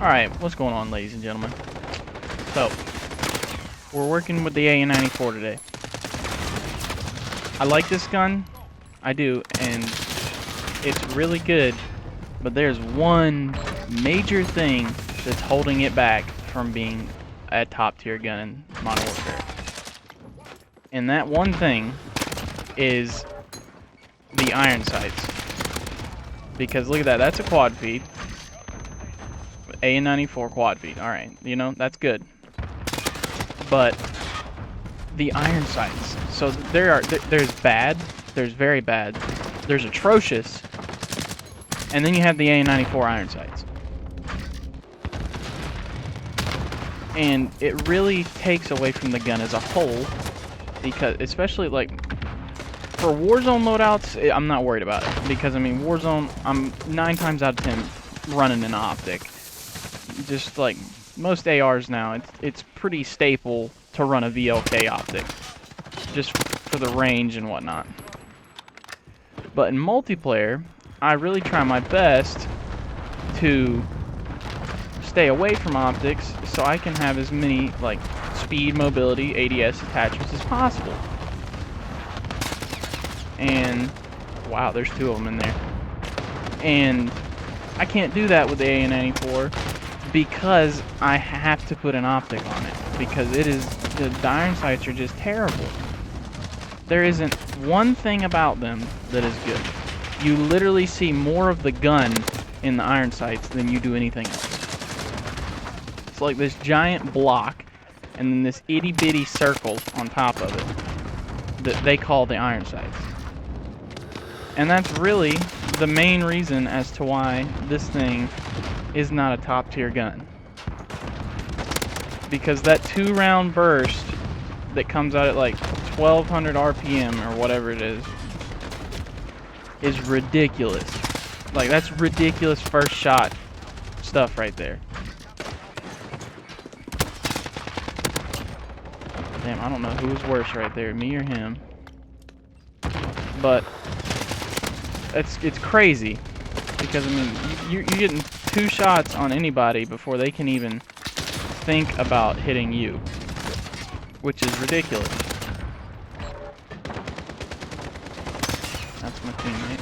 Alright, what's going on, ladies and gentlemen? So, we're working with the AN-94 today. I like this gun, I do, and it's really good, but there's one major thing that's holding it back from being a top-tier gun in Modern Warfare. And that one thing is the iron sights. Because look at that, that's a quad feed. AN-94 quad feed, alright, you know, that's good. But the iron sights, so there's bad, there's very bad, there's atrocious, and then you have the AN-94 iron sights. And it really takes away from the gun as a whole, because especially like for Warzone loadouts, I'm not worried about it, because I mean Warzone, I'm 9 times out of 10 running an optic. Just like most ARs now, it's pretty staple to run a VLK optic, just for the range and whatnot. But in multiplayer, I really try my best to stay away from optics so I can have as many like speed, mobility, ADS attachments as possible. And wow, there's 2 of them in there. And I can't do that with the AN-94 because I have to put an optic on it, because the iron sights are just terrible. There isn't one thing about them that is good. You literally see more of the gun in the iron sights than you do anything else. It's like this giant block and then this itty bitty circle on top of it that they call the iron sights. And that's really the main reason as to why this thing is not a top tier gun. Because that 2-round burst that comes out at like 1200 RPM or whatever it is ridiculous. Like, that's ridiculous first shot stuff right there. Damn, I don't know who's worse right there, me or him. But it's crazy, because I mean you're getting 2 shots on anybody before they can even think about hitting you, which is ridiculous. That's my teammate.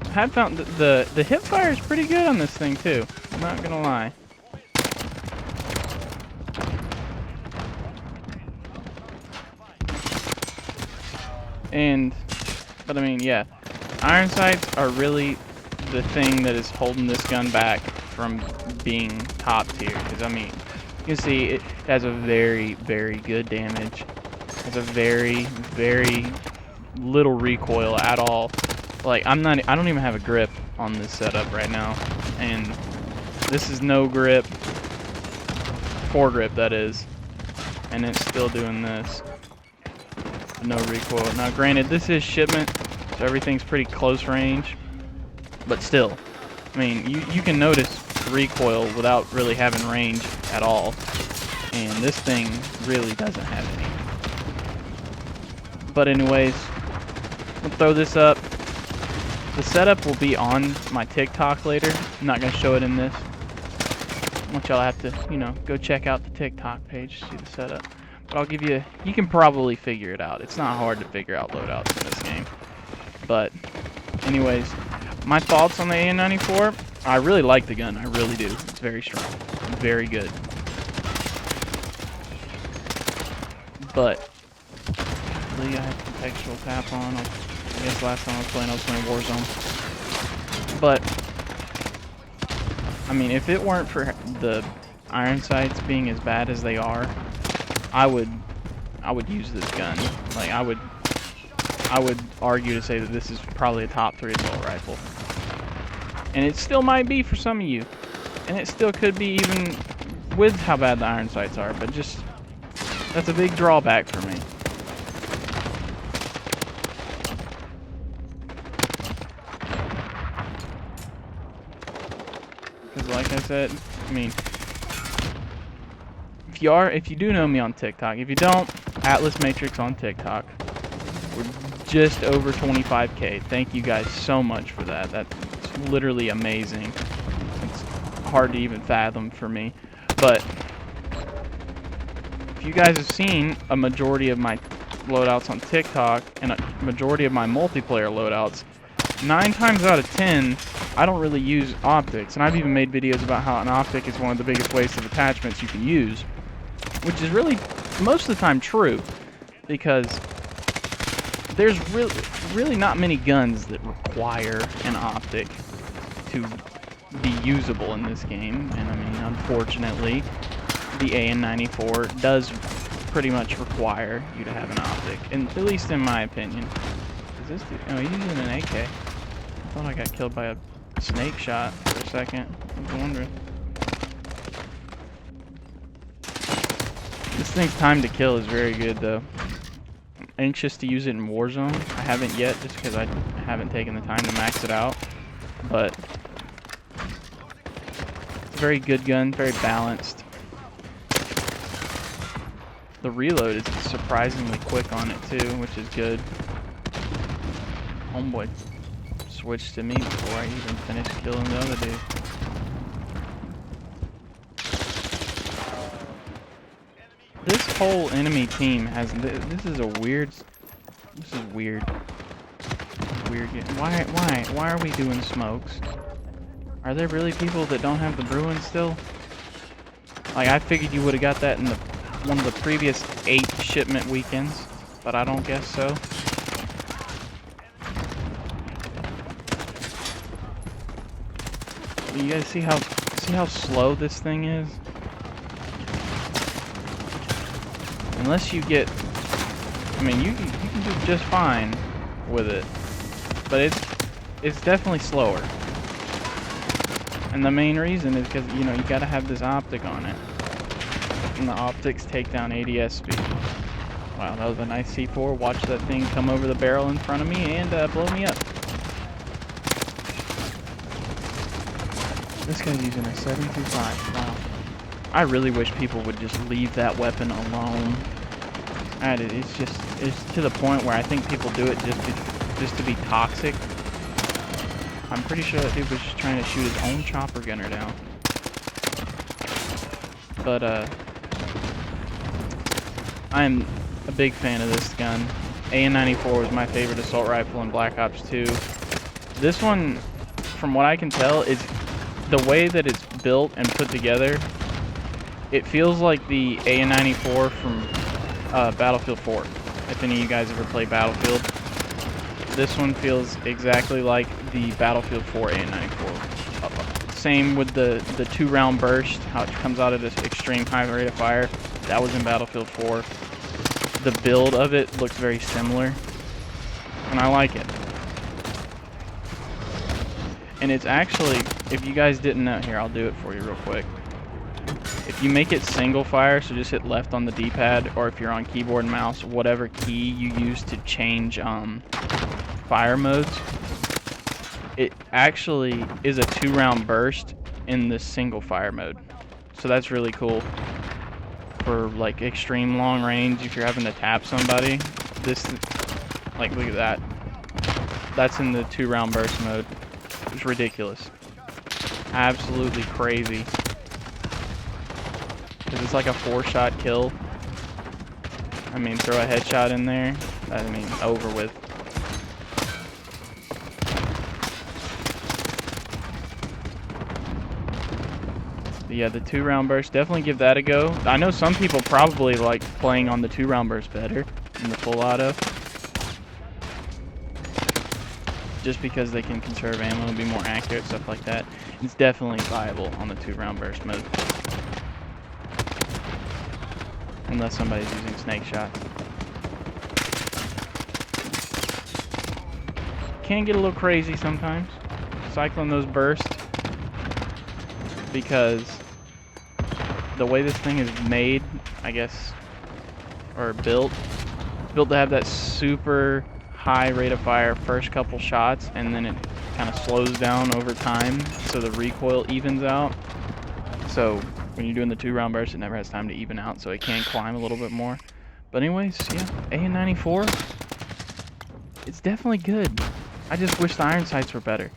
I have found the hip fire is pretty good on this thing too. I'm not gonna lie. But I mean, yeah, iron sights are really the thing that is holding this gun back from being top tier. Because I mean, you can see it has a very, very good damage. It has a very, very little recoil at all. Like I don't even have a grip on this setup right now, and this is no grip, foregrip that is, and it's still doing this. No recoil. Now granted, this is shipment, so everything's pretty close range, but still, I mean, you can notice recoil without really having range at all, and this thing really doesn't have any. But anyways, we'll throw this up. The setup will be on my TikTok later. I'm not going to show it in this. I want y'all to have to, you know, go check out the TikTok page to see the setup. But I'll give you, you can probably figure it out. It's not hard to figure out loadouts in this game. But anyways, my thoughts on the AN-94, I really like the gun, I really do. It's very strong, very good. But, really I have contextual tap on. I guess last time I was playing Warzone. But, I mean, if it weren't for the iron sights being as bad as they are, I would use this gun. Like I would argue to say that this is probably a top 3 assault rifle. And it still might be for some of you. And it still could be even with how bad the iron sights are, but just that's a big drawback for me. Because like I said, I mean, if you do know me on TikTok, if you don't, Atlas Matrix on TikTok. We're just over 25K. Thank you guys so much for that. That's literally amazing. It's hard to even fathom for me. But if you guys have seen a majority of my loadouts on TikTok and a majority of my multiplayer loadouts, 9 times out of 10, I don't really use optics. And I've even made videos about how an optic is one of the biggest waste of attachments you can use, which is really most of the time true, because there's really not many guns that require an optic to be usable in this game. And I mean, unfortunately, the AN-94 does pretty much require you to have an optic, and at least in my opinion. Is this dude? Oh, he's using an AK. I thought I got killed by a snake shot for a second. I was wondering. This thing's time to kill is very good, though. I'm anxious to use it in Warzone. I haven't yet, just because I haven't taken the time to max it out. But it's a very good gun, very balanced. The reload is surprisingly quick on it too, which is good. Homeboy switched to me before I even finished killing the other dude. This whole enemy team has. This is weird. Why are we doing smokes? Are there really people that don't have the Bruin still? Like, I figured you would have got that in one of the previous 8 shipment weekends, but I don't guess so. You guys see how slow this thing is? Unless you get, I mean, you can do just fine with it, but it's definitely slower. And the main reason is because, you know, you gotta have this optic on it. And the optics take down ADS speed. Wow, that was a nice C4. Watch that thing come over the barrel in front of me and blow me up. This guy's using a 725. Wow. I really wish people would just leave that weapon alone. It's to the point where I think people do it just to be toxic. I'm pretty sure that dude was just trying to shoot his own chopper gunner down. But I'm a big fan of this gun. AN-94 was my favorite assault rifle in Black Ops 2. This one, from what I can tell, is the way that it's built and put together. It feels like the AN-94 from Battlefield 4. If any of you guys ever played Battlefield, this one feels exactly like the Battlefield 4 AN-94. Same with the 2-round burst, how it comes out at an extreme high rate of fire. That was in Battlefield 4. The build of it looks very similar, and I like it. And it's actually, if you guys didn't know, here, I'll do it for you real quick. If you make it single fire, so just hit left on the D-pad, or if you're on keyboard and mouse, whatever key you use to change fire modes, it actually is a 2-round burst in the single fire mode. So that's really cool for like extreme long range. If you're having to tap somebody, this, like, look at that. That's in the 2-round burst mode. It's ridiculous. Absolutely crazy. Because it's like a 4-shot kill. I mean, throw a headshot in there. I mean, over with. But yeah, the 2-round burst, definitely give that a go. I know some people probably like playing on the 2-round burst better than the full auto. Just because they can conserve ammo and be more accurate, stuff like that. It's definitely viable on the 2-round burst mode. Unless somebody's using snake shot. Can get a little crazy sometimes, cycling those bursts, because the way this thing is made, I guess, or built to have that super high rate of fire first couple shots, and then it kind of slows down over time, so the recoil evens out. So when you're doing the 2-round burst, it never has time to even out, so it can climb a little bit more. But anyways, yeah, AN-94, it's definitely good. I just wish the iron sights were better.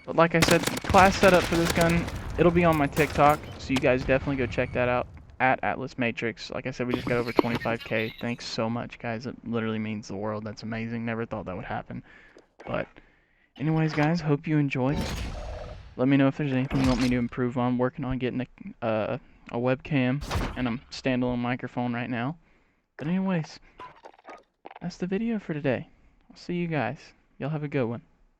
But like I said, class setup for this gun, it'll be on my TikTok, so you guys definitely go check that out at Atlas Matrix. Like I said, we just got over 25K. Thanks so much, guys. It literally means the world. That's amazing. Never thought that would happen. But anyways, guys, hope you enjoyed. Let me know if there's anything you want me to improve on. I'm working on getting a webcam and a standalone microphone right now. But anyways, that's the video for today. I'll see you guys. Y'all have a good one.